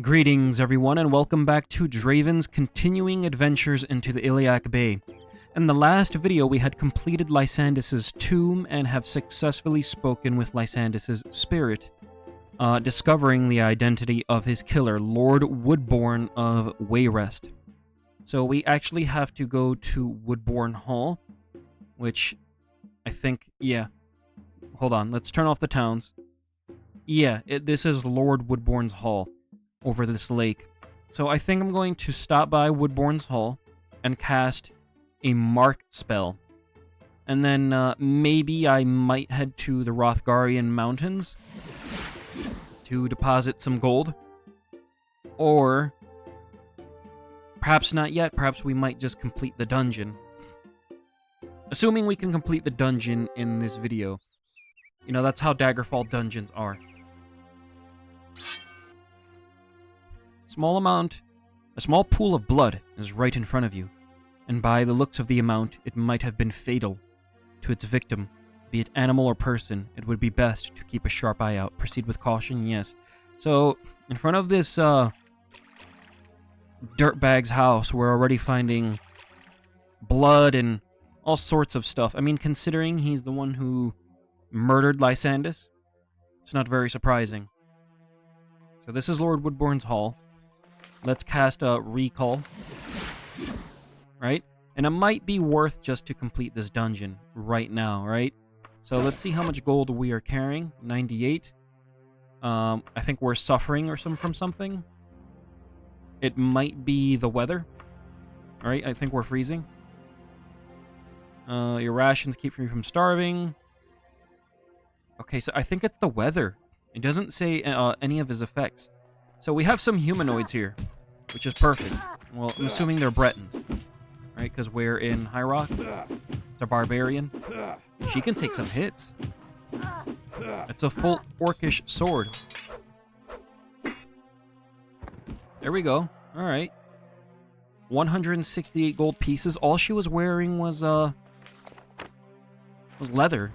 Greetings everyone and welcome back to Draven's continuing adventures into the Iliac Bay. In the last video we had completed Lysandus' tomb and have successfully spoken with Lysandus' spirit, discovering the identity of his killer, Lord Woodbourne of Wayrest. So we actually have to go to Woodbourne Hall, which I think, hold on, let's turn off the towns. This is Lord Woodbourne's Hall over this lake. So I think I'm going to stop by Woodbourne's Hall and cast a mark spell. And then maybe I might head to the Rothgarian Mountains to deposit some gold. Or perhaps not yet, perhaps we might just complete the dungeon. Assuming we can complete the dungeon in this video. You know, that's how Daggerfall dungeons are. A small pool of blood is right in front of you, and by the looks of the amount, it might have been fatal to its victim. Be it animal or person, it would be best to keep a sharp eye out. Proceed with caution, yes. So, in front of this dirtbag's house, we're already finding blood and all sorts of stuff. I mean, considering he's the one who murdered Lysandus, it's not very surprising. So this is Lord Woodbourne's Hall. Let's cast a recall, right? And it might be worth just to complete this dungeon right now, right? So let's see how much gold we are carrying. 98. I think we're suffering from something. It might be the weather. All right, I think we're freezing. Your rations keep you from starving. Okay, so I think it's the weather. It doesn't say any of his effects. So we have some humanoids here, which is perfect. Well, I'm assuming they're Bretons, right? Because we're in High Rock. It's a barbarian. She can take some hits. It's a full orcish sword. There we go. All right. 168 gold pieces. All she was wearing was leather.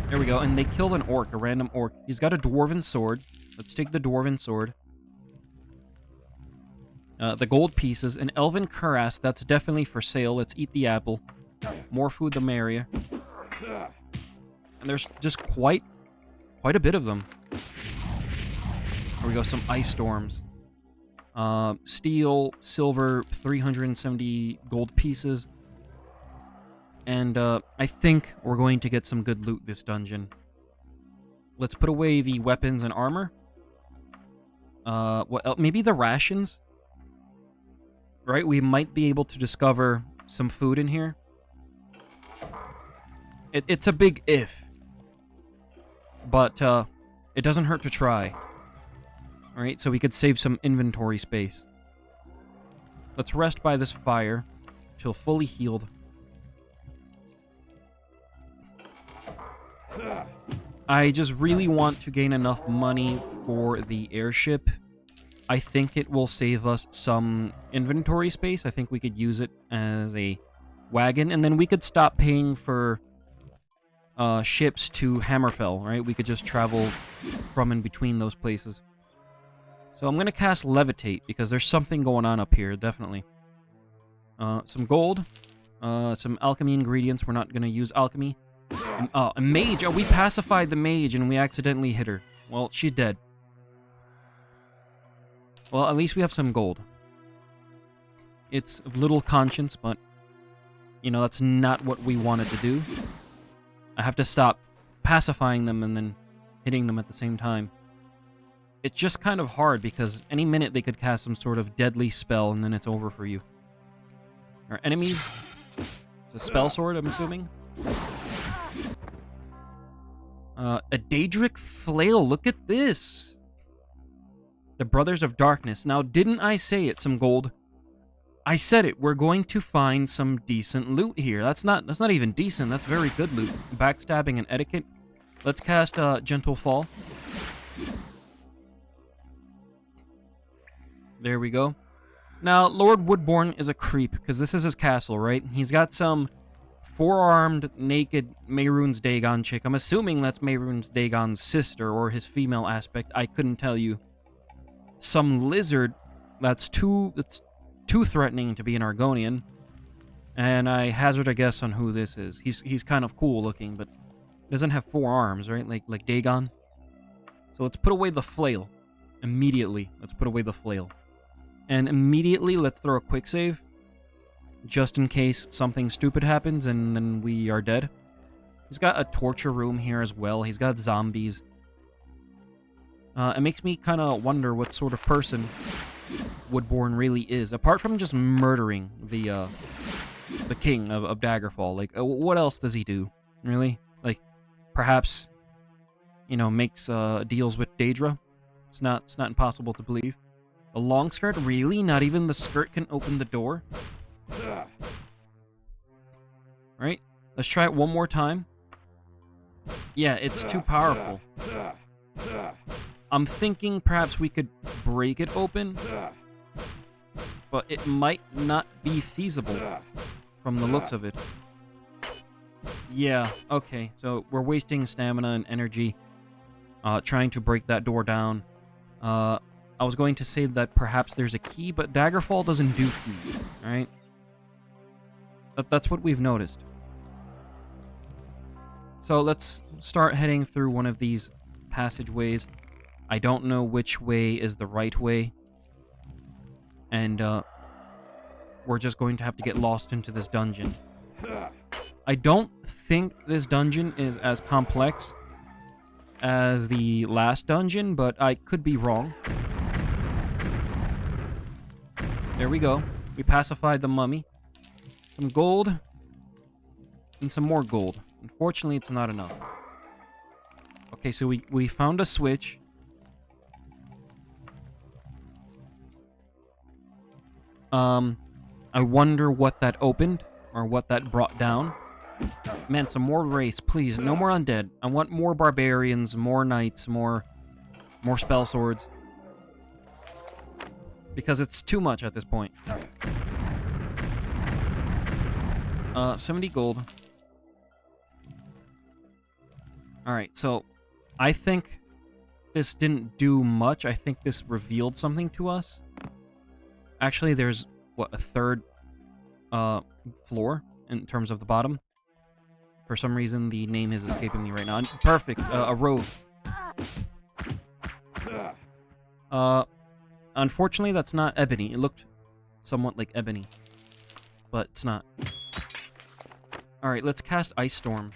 There we go, and they killed an orc, a random orc. He's got a dwarven sword. Let's take the dwarven sword. The gold pieces, an elven cuirass, that's definitely for sale. Let's eat the apple. More food the merrier. And there's just quite a bit of them. There we go, some ice storms. Steel, silver, 370 gold pieces. And I think we're going to get some good loot this dungeon. Let's put away the weapons and armor. What else? Maybe the rations? Right, we might be able to discover some food in here. It's a big if. But it doesn't hurt to try. Alright, so we could save some inventory space. Let's rest by this fire till fully healed. I just really want to gain enough money for the airship. I think it will save us some inventory space. I think we could use it as a wagon, and then we could stop paying for ships to Hammerfell, right? We could just travel from in between those places. So I'm going to cast Levitate, because there's something going on up here, definitely. Some gold, some alchemy ingredients. We're not going to use alchemy. A mage. Oh, we pacified the mage and we accidentally hit her. Well, she's dead. Well, at least we have some gold. It's a little conscience, but you know, that's not what we wanted to do. I have to stop pacifying them and then hitting them at the same time. It's just kind of hard because any minute they could cast some sort of deadly spell and then it's over for you. Our enemies. It's a spell sword, I'm assuming. A Daedric Flail, look at this! The Brothers of Darkness. Now, didn't I say it, some gold? I said it, we're going to find some decent loot here. That's not even decent, that's very good loot. Backstabbing and etiquette. Let's cast Gentle Fall. There we go. Now, Lord Woodbourne is a creep, because this is his castle, right? He's got some four-armed, naked Mehrunes Dagon chick. I'm assuming that's Mehrunes Dagon's sister or his female aspect. I couldn't tell you. some lizard that's too threatening to be an Argonian. And I hazard a guess on who this is. He's kind of cool looking, but doesn't have 4 arms, right? Like Dagon. So let's put away the flail. Immediately, let's put away the flail. And immediately, let's throw a quick save. Just in case something stupid happens and then we are dead. He's got a torture room here as well. He's got zombies. It makes me kind of wonder what sort of person Woodborn really is. Apart from just murdering the king of Daggerfall. Like, what else does he do? Really? Like, perhaps, you know, makes deals with Daedra? It's not impossible to believe. A long skirt? Really? Not even the skirt can open the door? Right? Let's try it one more time. Yeah, it's too powerful. I'm thinking perhaps we could break it open, but it might not be feasible from the looks of it. Yeah, okay, so we're wasting stamina and energy trying to break that door down. I was going to say that perhaps there's a key, but Daggerfall doesn't do keys, right? That's what we've noticed. So let's start heading through one of these passageways. I don't know which way is the right way. And we're just going to have to get lost into this dungeon. I don't think this dungeon is as complex as the last dungeon, but I could be wrong. There we go. We pacified the mummy. Some gold. And some more gold. Unfortunately, it's not enough. Okay, so we found a switch. I wonder what that opened, or what that brought down. Man, some more race, please. No more undead. I want more barbarians, more knights, more spell swords. Because it's too much at this point. 70 gold. Alright, so I think this didn't do much. I think this revealed something to us. Actually, there's, what, a third floor in terms of the bottom. For some reason, the name is escaping me right now. Perfect, a road. Unfortunately, that's not ebony. It looked somewhat like ebony, but it's not. Alright, let's cast Ice Storm.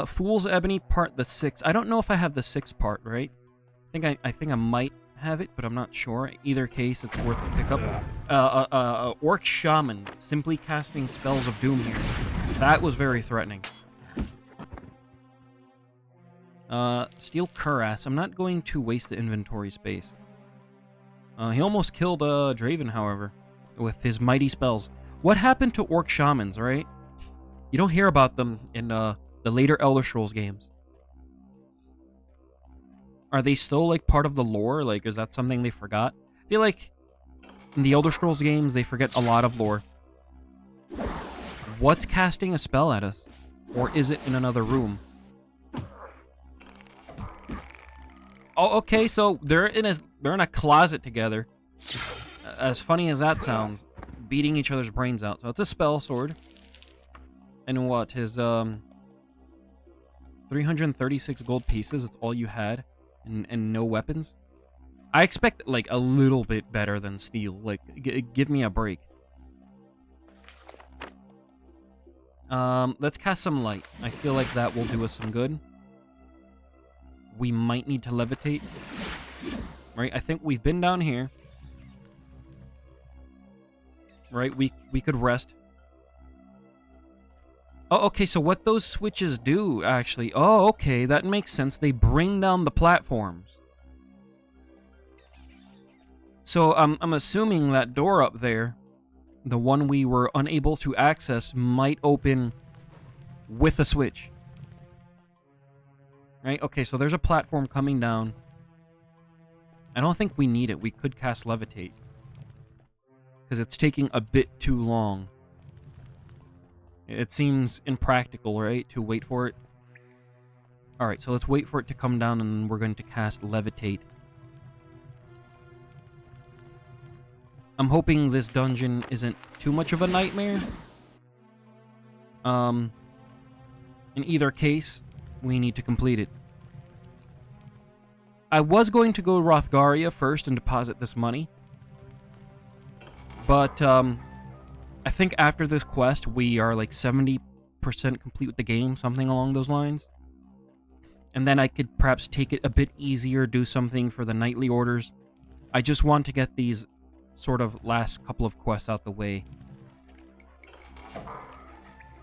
Fool's Ebony Part the 6th. I don't know if I have the 6th part, right? I think I might have it, but I'm not sure. Either case, it's worth a pickup. Orc Shaman, simply casting spells of doom here. That was very threatening. Steel Cuirass. I'm not going to waste the inventory space. He almost killed Draven, however, with his mighty spells. What happened to Orc Shamans, right? You don't hear about them in the later Elder Scrolls games. Are they still, like, part of the lore? Like, is that something they forgot? I feel like in the Elder Scrolls games, they forget a lot of lore. What's casting a spell at us? Or is it in another room? Oh, okay, so they're in a closet together. As funny as that sounds, beating each other's brains out. So it's a spell sword. And what? His 336 gold pieces, that's all you had, and no weapons? I expect, like, a little bit better than steel. Like, give me a break. Let's cast some light. I feel like that will do us some good. We might need to levitate. Right, I think we've been down here. Right, we could rest. Oh, okay, so what those switches do, actually... Oh, okay, that makes sense. They bring down the platforms. So, I'm assuming that door up there, the one we were unable to access, might open with a switch. Right? Okay, so there's a platform coming down. I don't think we need it. We could cast Levitate. Because it's taking a bit too long. It seems impractical, right? To wait for it. Alright, so let's wait for it to come down, and we're going to cast Levitate. I'm hoping this dungeon isn't too much of a nightmare. In either case, we need to complete it. I was going to go Rothgaria first and deposit this money. But, I think after this quest, we are like 70% complete with the game, something along those lines. And then I could perhaps take it a bit easier, do something for the nightly orders. I just want to get these sort of last couple of quests out the way.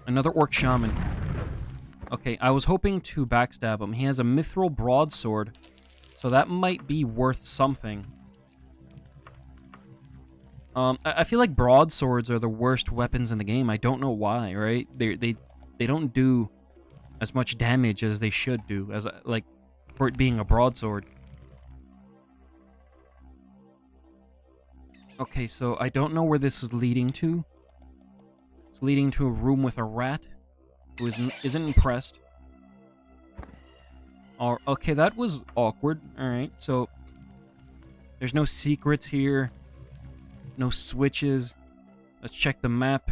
Another Orc Shaman. Okay, I was hoping to backstab him. He has a mithril broadsword, so that might be worth something. I feel like broadswords are the worst weapons in the game. I don't know why, right? They don't do as much damage as they should do, as like for it being a broadsword. Okay, so I don't know where this is leading to. It's leading to a room with a rat who isn't impressed. Oh, okay, that was awkward. Alright, so there's no secrets here. No switches. Let's check the map.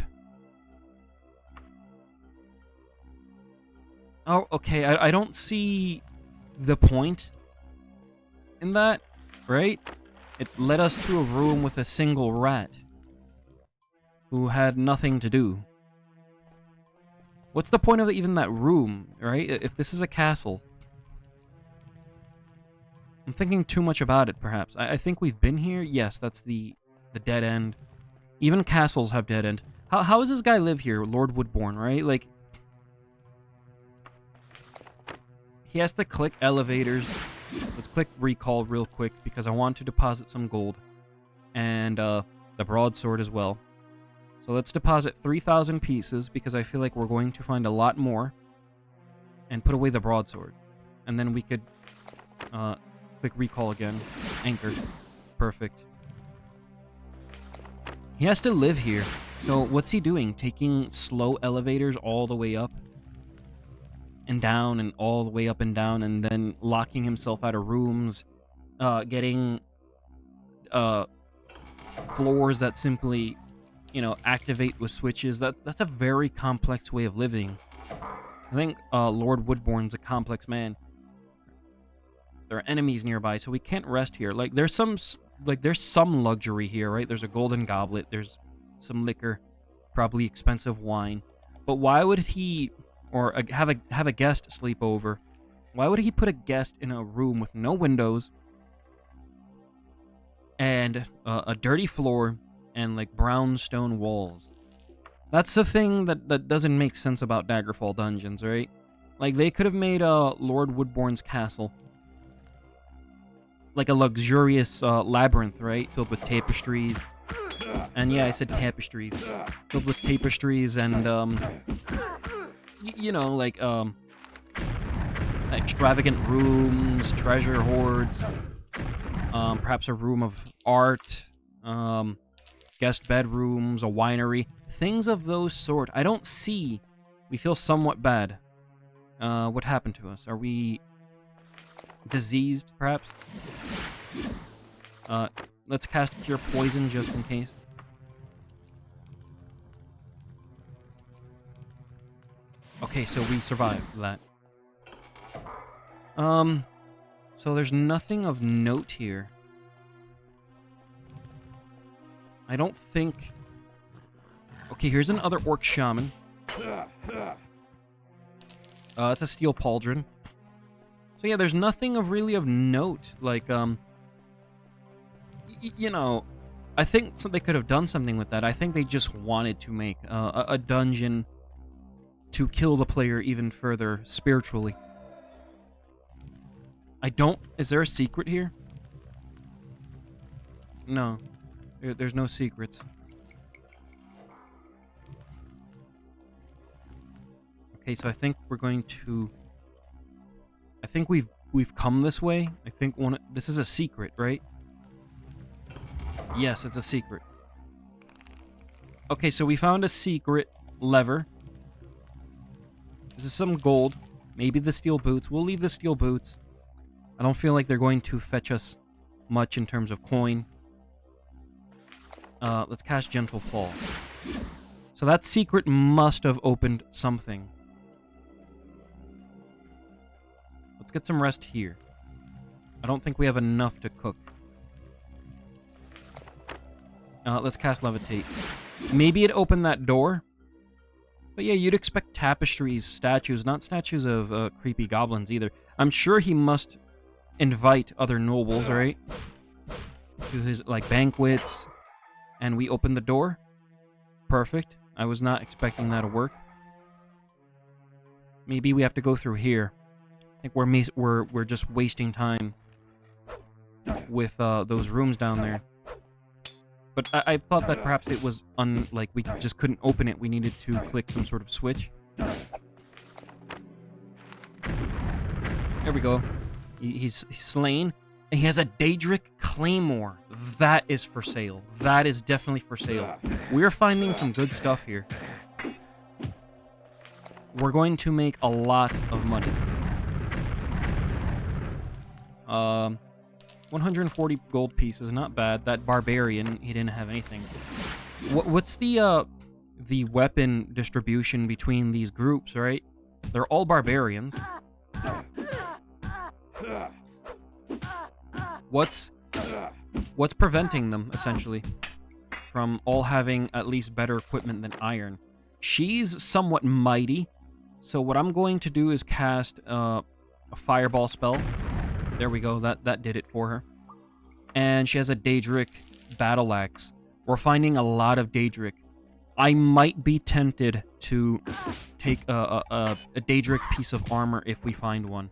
Oh, okay, I don't see the point in that, right? It led us to a room with a single rat who had nothing to do. What's the point of even that room, right? If this is a castle. I'm thinking too much about it, perhaps. I think we've been here. Yes, that's the dead end. Even castles have dead end. How does this guy live here? Lord Woodbourne, right? Like, he has to click elevators. Let's click recall real quick because I want to deposit some gold. And the broadsword as well. So let's deposit 3,000 pieces because I feel like we're going to find a lot more. And put away the broadsword. And then we could click recall again. Anchor. Perfect. He has to live here. So what's he doing? Taking slow elevators all the way up and down and all the way up and down, and then locking himself out of rooms, getting floors that simply, activate with switches. That's a very complex way of living. I think Lord Woodbourne's a complex man. There are enemies nearby, so we can't rest here. Like, there's some luxury here, right? There's a golden goblet, there's some liquor, probably expensive wine. But why would he, or have a guest sleep over? Why would he put a guest in a room with no windows and a dirty floor and like brown stone walls? That's the thing that doesn't make sense about Daggerfall dungeons, right? Like, they could have made Lord Woodbourne's castle like a luxurious labyrinth, right? Filled with tapestries. And yeah, I said tapestries. Filled with tapestries and, extravagant rooms, treasure hoards, perhaps a room of art, guest bedrooms, a winery, things of those sort. I don't see. We feel somewhat bad. What happened to us? Are we diseased, perhaps? Let's cast Cure Poison just in case. Okay, so we survived that. So there's nothing of note here. I don't think... Okay, here's another Orc Shaman. It's a Steel Pauldron. So yeah, there's nothing of really of note. Like, I think they could have done something with that. I think they just wanted to make a dungeon to kill the player even further spiritually. Is there a secret here? No. There's no secrets. Okay, so I think we're going to... I think we've come this way. I think this is a secret, right? Yes, it's a secret. Okay, so we found a secret lever. This is some gold. Maybe the steel boots. We'll leave the steel boots. I don't feel like they're going to fetch us much in terms of coin. Let's cast Gentle Fall. So that secret must have opened something. Let's get some rest here. I don't think we have enough to cook. Let's cast Levitate. Maybe it opened that door. But yeah, you'd expect tapestries, statues, not statues of creepy goblins either. I'm sure he must invite other nobles, right? To his, like, banquets. And we open the door. Perfect. I was not expecting that to work. Maybe we have to go through here. I think we're just wasting time with those rooms down there. But I thought that perhaps it was like we just couldn't open it. We needed to click some sort of switch. There we go. He's slain. And he has a Daedric Claymore. That is for sale. That is definitely for sale. We're finding some good stuff here. We're going to make a lot of money. 140 gold pieces, not bad. That barbarian, he didn't have anything. What's the weapon distribution between these groups, right? They're all barbarians. What's preventing them, essentially, from all having at least better equipment than iron? She's somewhat mighty, so what I'm going to do is cast a fireball spell. There we go, that did it for her. And she has a Daedric battle axe. We're finding a lot of Daedric. I might be tempted to take a Daedric piece of armor if we find one.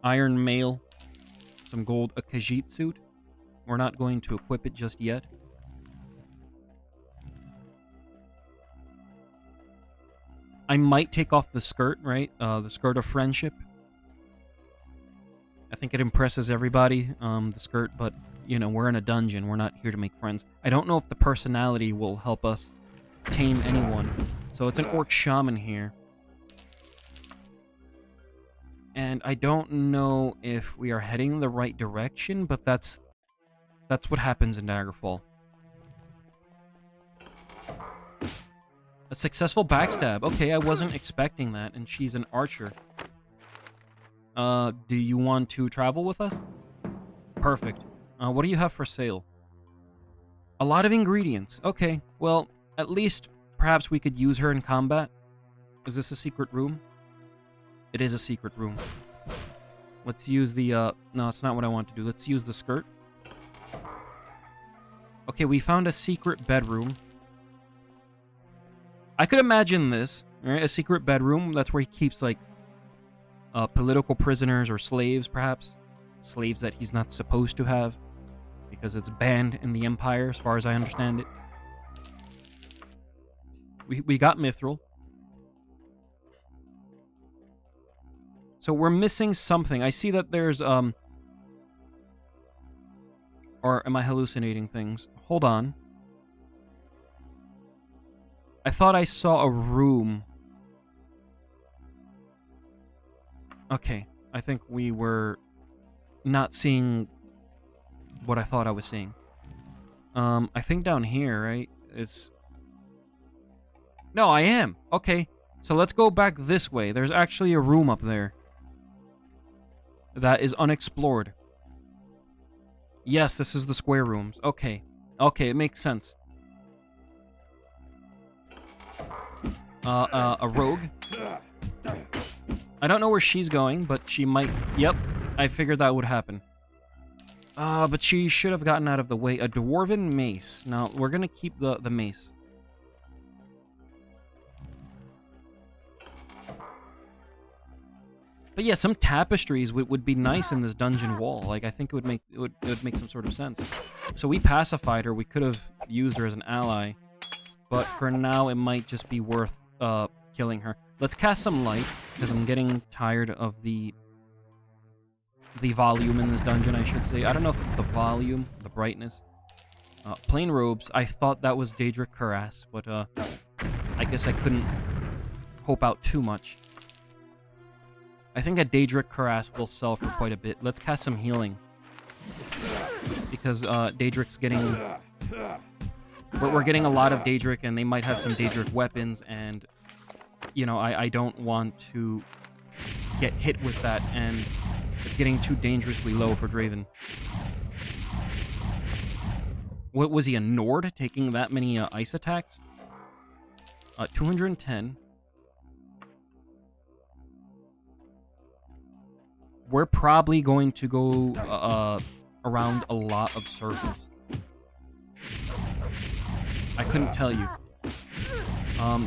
Iron mail, some gold, a Khajiit suit. We're not going to equip it just yet. I might take off the skirt, right? The skirt of friendship. I think it impresses everybody, the skirt, but, you know, we're in a dungeon. We're not here to make friends. I don't know if the personality will help us tame anyone. So it's an orc shaman here. And I don't know if we are heading in the right direction, but that's what happens in Daggerfall. A successful backstab. Okay, I wasn't expecting that, and she's an archer. Do you want to travel with us? Perfect. What do you have for sale? A lot of ingredients. Okay, well, at least perhaps we could use her in combat. Is this a secret room? It is a secret room. Let's use the, no, it's not what I want to do. Let's use the skirt. Okay, we found a secret bedroom. I could imagine this, right? A secret bedroom. That's where he keeps, like, political prisoners or slaves, perhaps. Slaves that he's not supposed to have, because it's banned in the Empire, as far as I understand it. We got Mithril. So we're missing something. I see that there's, or am I hallucinating things? Hold on. I thought I saw a room. Okay, I think we were not seeing what I thought I was seeing. I think down here, right, is... No, I am. Okay, so let's go back this way. There's actually a room up there that is unexplored. Yes, this is the square rooms. Okay. Okay, it makes sense. A rogue. I don't know where she's going, but she might... Yep, I figured that would happen. But she should have gotten out of the way. A dwarven mace. Now, we're gonna keep the mace. But yeah, some tapestries would be nice in this dungeon wall. Like, I think it would make some sort of sense. So we pacified her. We could have used her as an ally. But for now, it might just be worth killing her. Let's cast some light, because I'm getting tired of the volume in this dungeon, I should say. I don't know if it's the volume, the brightness. Plain robes. I thought that was Daedric Cuirass, but I guess I couldn't hope out too much. I think a Daedric Cuirass will sell for quite a bit. Let's cast some healing. Because Daedric's getting... We're getting a lot of Daedric, and they might have some Daedric weapons, and, you know, I don't want to get hit with that, and it's getting too dangerously low for Draven. What was he, a Nord, taking that many ice attacks? 210. We're probably going to go around a lot of circles. I couldn't tell you.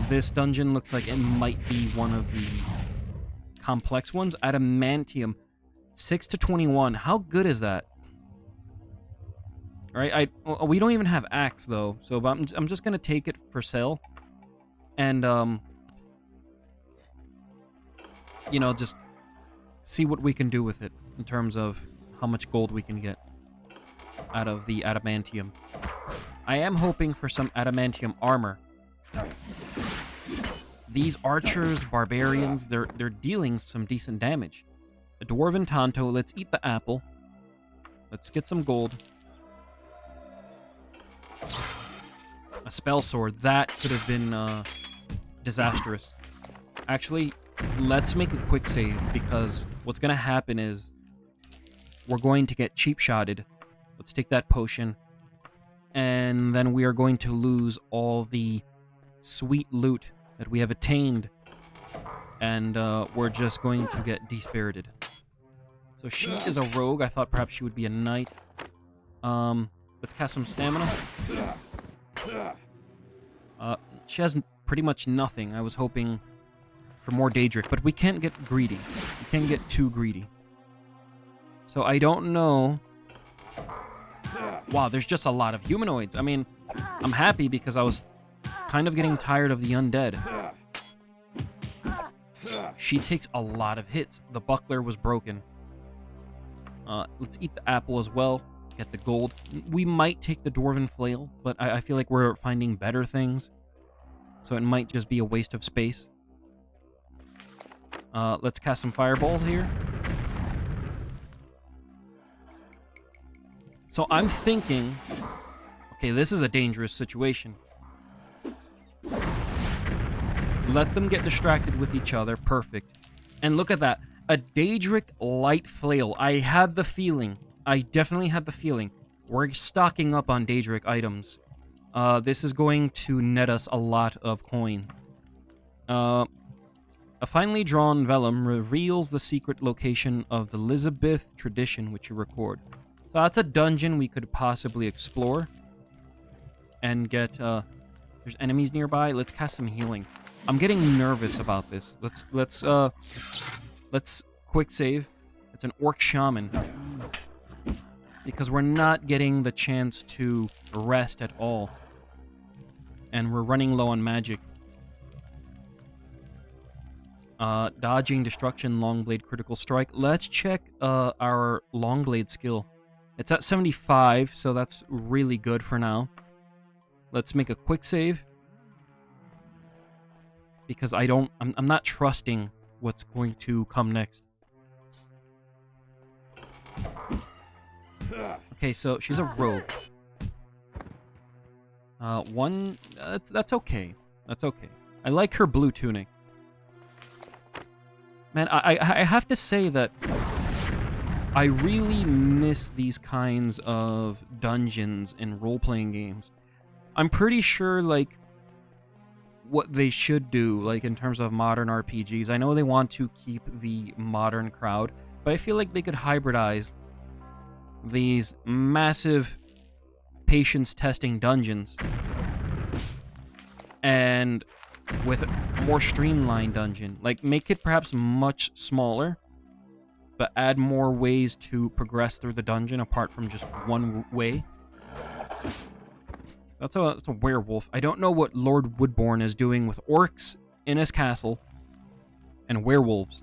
This dungeon looks like it might be one of the complex ones. Adamantium, 6 to 21. How good is that? All right, we don't even have axe though, so I'm just gonna take it for sale, and you know, just see what we can do with it in terms of how much gold we can get out of the adamantium. I am hoping for some adamantium armor. These archers, barbarians, they're dealing some decent damage. A dwarven Tonto, let's eat the apple. Let's get some gold. A spell sword, that could have been disastrous. Actually, let's make a quick save, because what's going to happen is we're going to get cheap-shotted. Let's take that potion. And then we are going to lose all the sweet loot that we have attained. And we're just going to get despirited. So she is a rogue. I thought perhaps she would be a knight. Let's cast some stamina. She has pretty much nothing. I was hoping for more Daedric, but we can't get greedy. We can't get too greedy. So I don't know. Wow, there's just a lot of humanoids. I mean, I'm happy because I was kind of getting tired of the undead. She takes a lot of hits. The buckler was broken. Let's eat the apple as well. Get the gold. We might take the dwarven flail, but I feel like we're finding better things. So it might just be a waste of space. Let's cast some fireballs here. So I'm thinking... Okay, this is a dangerous situation. Let them get distracted with each other. Perfect. And look at that. A Daedric light flail. I had the feeling. I definitely had the feeling. We're stocking up on Daedric items. This is going to net us a lot of coin. A finely drawn vellum reveals the secret location of the Elizabeth tradition which you record. So that's a dungeon we could possibly explore. And get, there's enemies nearby. Let's cast some healing. I'm getting nervous about this. Let's quick save. It's an orc shaman. Because we're not getting the chance to rest at all. And we're running low on magic. Dodging, destruction, longblade, critical strike. Let's check our longblade skill. It's at 75, so that's really good for now. Let's make a quick save. Because I'm not trusting what's going to come next. Okay, so she's a rogue. That's okay. That's okay. I like her blue tunic. Man, I have to say that I really miss these kinds of dungeons in role-playing games. I'm pretty sure, like, what they should do, like, in terms of modern RPGs, I know they want to keep the modern crowd, but I feel like they could hybridize these massive patience-testing dungeons and with a more streamlined dungeon. Like, make it perhaps much smaller, but add more ways to progress through the dungeon apart from just one way. That's a werewolf. I don't know what Lord Woodbourne is doing with orcs in his castle and werewolves.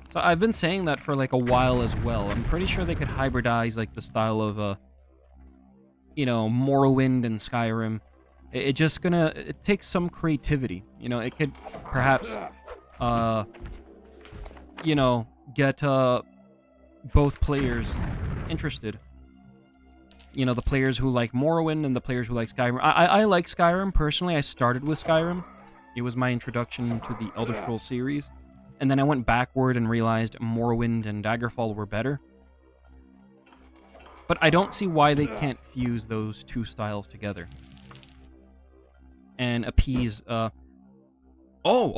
So I've been saying that for like a while as well. I'm pretty sure they could hybridize like the style of you know, Morrowind and Skyrim. It takes some creativity. You know, it could perhaps, you know, get both players interested. You know, the players who like Morrowind and the players who like Skyrim. I like Skyrim, personally. I started with Skyrim. It was my introduction to the Elder Scrolls series. And then I went backward and realized Morrowind and Daggerfall were better. But I don't see why they can't fuse those two styles together. And appease, Oh,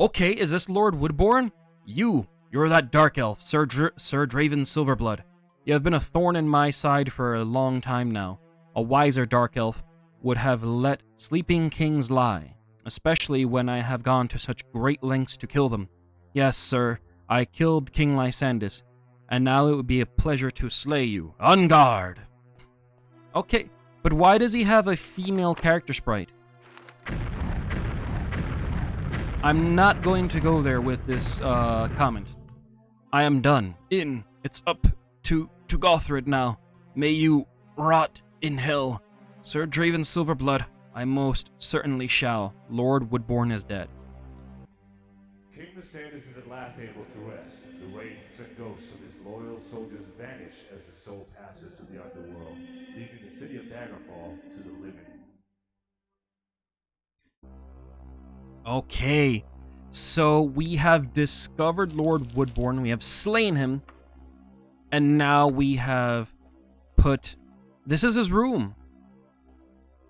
okay, is this Lord Woodbourne? You're that dark elf, Sir Draven Silverblood. You have been a thorn in my side for a long time now. A wiser dark elf would have let sleeping kings lie, especially when I have gone to such great lengths to kill them. Yes, sir, I killed King Lysandus, and now it would be a pleasure to slay you. On guard! Okay, but why does he have a female character sprite? I'm not going to go there with this comment. I am done. It's up to Gothred now. May you rot in hell. Sir Draven Silverblood, I most certainly shall. Lord Woodbourne is dead. King Lysandus is at last able to rest. The wraiths and ghosts of his loyal soldiers vanish as the soul passes to the underworld, leaving the city of Daggerfall to the living. Okay, so we have discovered Lord Woodbourne, we have slain him, and now we have put... This is his room.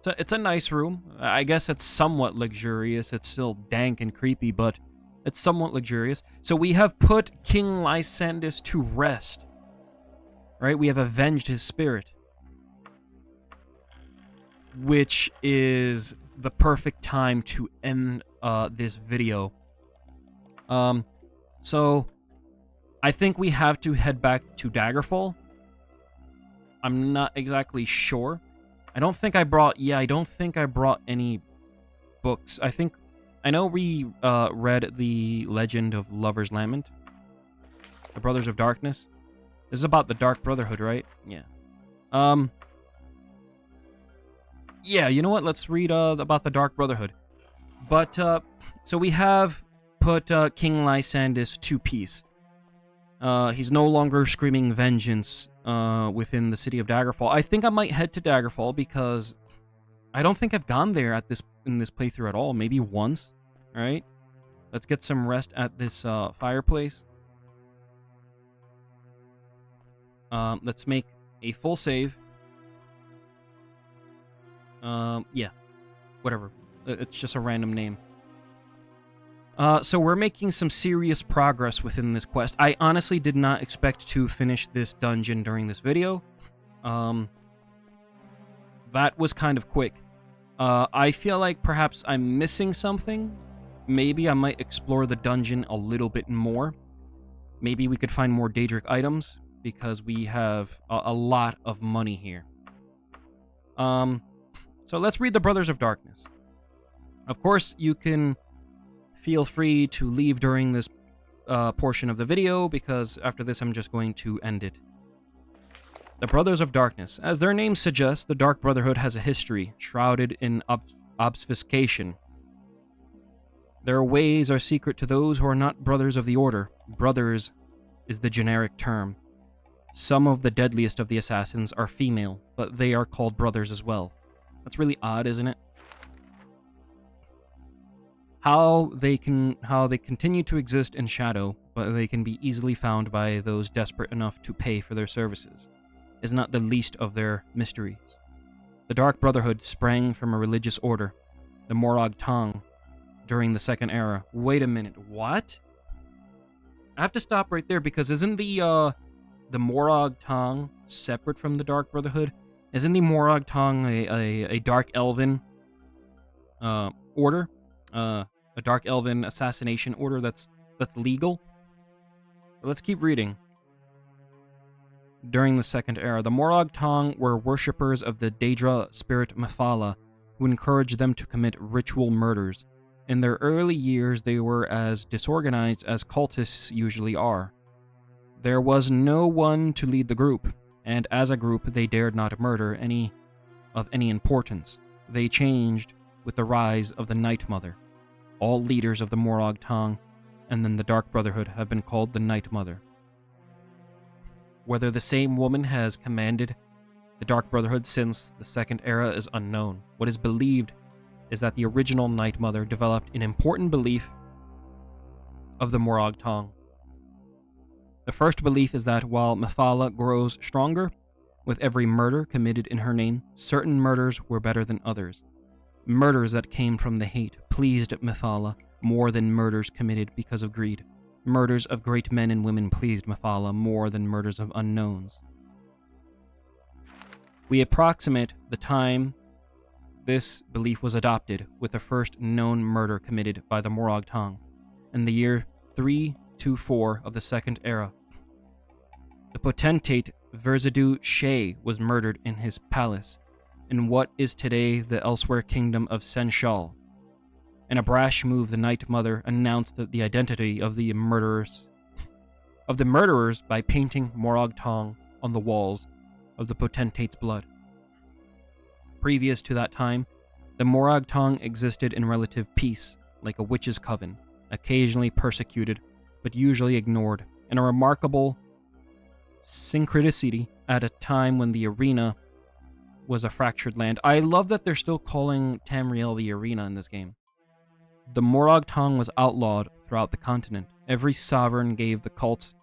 It's a nice room. I guess it's somewhat luxurious. It's still dank and creepy, but it's somewhat luxurious. So we have put King Lysandus to rest. Right? We have avenged his spirit. Which is the perfect time to end this video. So I think we have to head back to Daggerfall. I'm not exactly sure. I don't think I brought any books. I know we read the Legend of Lover's Lament. The Brothers of Darkness. This is about the Dark Brotherhood, right? Yeah. Yeah, you know what? Let's read about the Dark Brotherhood. But, so we have put King Lysandus to peace. He's no longer screaming vengeance within the city of Daggerfall. I think I might head to Daggerfall because I don't think I've gone there in this playthrough at all. Maybe once. All right? Let's get some rest at this fireplace. Let's make a full save. Yeah. Whatever. It's just a random name. So we're making some serious progress within this quest. I honestly did not expect to finish this dungeon during this video. That was kind of quick. I feel like perhaps I'm missing something. Maybe I might explore the dungeon a little bit more. Maybe we could find more Daedric items, because we have a lot of money here. So let's read the Brothers of Darkness. Of course, you can feel free to leave during this portion of the video, because after this I'm just going to end it. The Brothers of Darkness. As their name suggests, the Dark Brotherhood has a history, shrouded in obfuscation. Their ways are secret to those who are not brothers of the Order. Brothers is the generic term. Some of the deadliest of the assassins are female, but they are called brothers as well. That's really odd, isn't it? How they continue to exist in shadow, but they can be easily found by those desperate enough to pay for their services, is not the least of their mysteries. The Dark Brotherhood sprang from a religious order, the Morag Tong, during the Second Era. Wait a minute, what? I have to stop right there, because isn't the Morag Tong separate from the Dark Brotherhood? Isn't the Morag Tong a Dark Elven order? A Dark Elven assassination order that's legal? But let's keep reading. During the Second Era, the Morag Tong were worshippers of the Daedra spirit Methala, who encouraged them to commit ritual murders. In their early years, they were as disorganized as cultists usually are. There was no one to lead the group, and as a group, they dared not murder any of any importance. They changed with the rise of the Night Mother. All leaders of the Morag Tong and then the Dark Brotherhood have been called the Night Mother. Whether the same woman has commanded the Dark Brotherhood since the Second Era is unknown. What is believed is that the original Night Mother developed an important belief of the Morag Tong. The first belief is that while Mephala grows stronger, with every murder committed in her name, certain murders were better than others. Murders that came from the hate pleased Mephala more than murders committed because of greed. Murders of great men and women pleased Mephala more than murders of unknowns. We approximate the time this belief was adopted with the first known murder committed by the Morag Tong in the year 324 of the Second Era. The potentate Verzidu Shea was murdered in his palace in what is today the elsewhere kingdom of Senshal. In a brash move, the Night Mother announced that the identity of the murderers by painting Morag Tong on the walls of the potentate's blood. Previous to that time, the Morag Tong existed in relative peace, like a witch's coven, occasionally persecuted, but usually ignored, in a remarkable synchronicity at a time when the arena was a fractured land. I love that they're still calling Tamriel the arena in this game. The Morag Tong was outlawed throughout the continent. Every sovereign gave the cult's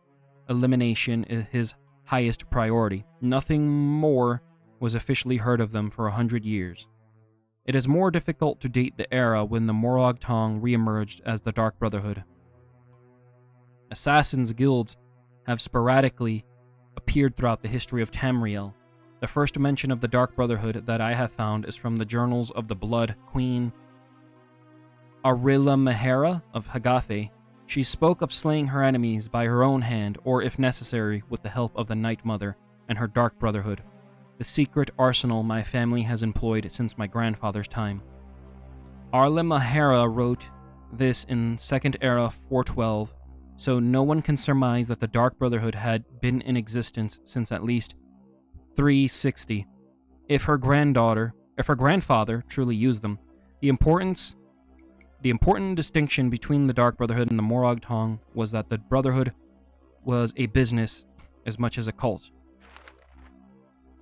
elimination his highest priority. Nothing more was officially heard of them for 100 years. It is more difficult to date the era when the Morag Tong re-emerged as the Dark Brotherhood. Assassins' guilds have sporadically appeared throughout the history of Tamriel. The first mention of the Dark Brotherhood that I have found is from the journals of the Blood Queen Arilla Mahera of Hagathe. She spoke of slaying her enemies by her own hand, or if necessary, with the help of the Night Mother and her Dark Brotherhood, the secret arsenal my family has employed since my grandfather's time. Arilla Mahera wrote this in Second Era 412, so no one can surmise that the Dark Brotherhood had been in existence since at least 360. If her grandfather truly used them, the important distinction between the Dark Brotherhood and the Morag Tong was that the Brotherhood was a business as much as a cult.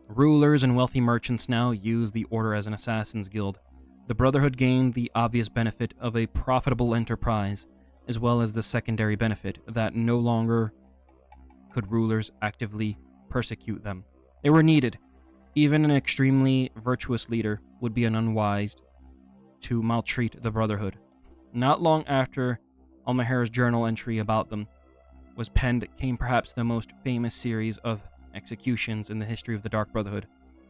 Rulers and wealthy merchants now use the Order as an assassin's guild. The Brotherhood gained the obvious benefit of a profitable enterprise, as well as the secondary benefit that no longer could rulers actively persecute them. They were needed. Even an extremely virtuous leader would be unwise to maltreat the Brotherhood. Not long after Almahera's journal entry about them was penned came perhaps the most famous series of executions in the history of the Dark Brotherhood.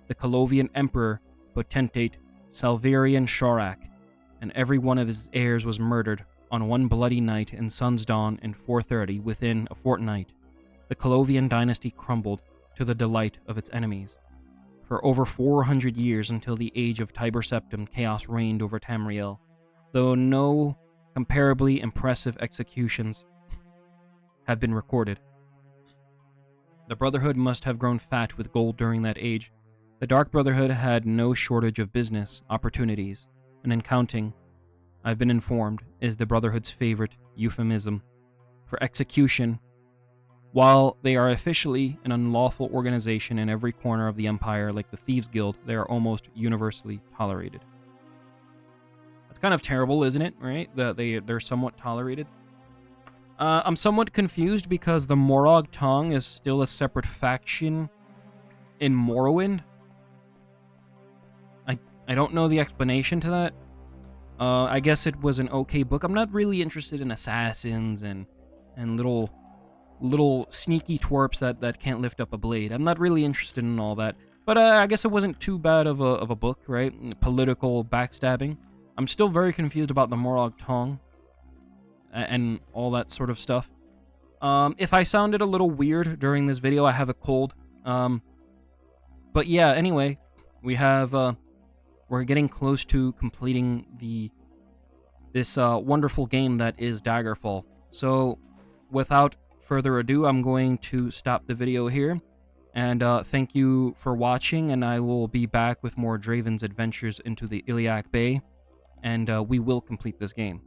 The Colovian Emperor, potentate Salverian Shorak, and every one of his heirs was murdered on one bloody night in Sun's Dawn in 430 within a fortnight. The Colovian dynasty crumbled to the delight of its enemies. For over 400 years until the age of Tiber Septim, chaos reigned over Tamriel, though no comparably impressive executions have been recorded. The Brotherhood must have grown fat with gold during that age. The Dark Brotherhood had no shortage of business opportunities, and in counting, I've been informed, is the Brotherhood's favorite euphemism for execution. While they are officially an unlawful organization in every corner of the Empire, like the Thieves' Guild, they are almost universally tolerated. That's kind of terrible, isn't it, right? That they're somewhat tolerated. I'm somewhat confused because the Morag Tong is still a separate faction in Morrowind. I don't know the explanation to that. I guess it was an okay book. I'm not really interested in assassins and little sneaky twerps that can't lift up a blade. I'm not really interested in all that. But I guess it wasn't too bad of a book, right? Political backstabbing. I'm still very confused about the Morag Tong and all that sort of stuff. If I sounded a little weird during this video, I have a cold. But yeah, anyway, we're getting close to completing this wonderful game that is Daggerfall. So, without further ado, I'm going to stop the video here, And thank you for watching, and I will be back with more Draven's adventures into the Iliac Bay, and we will complete this game.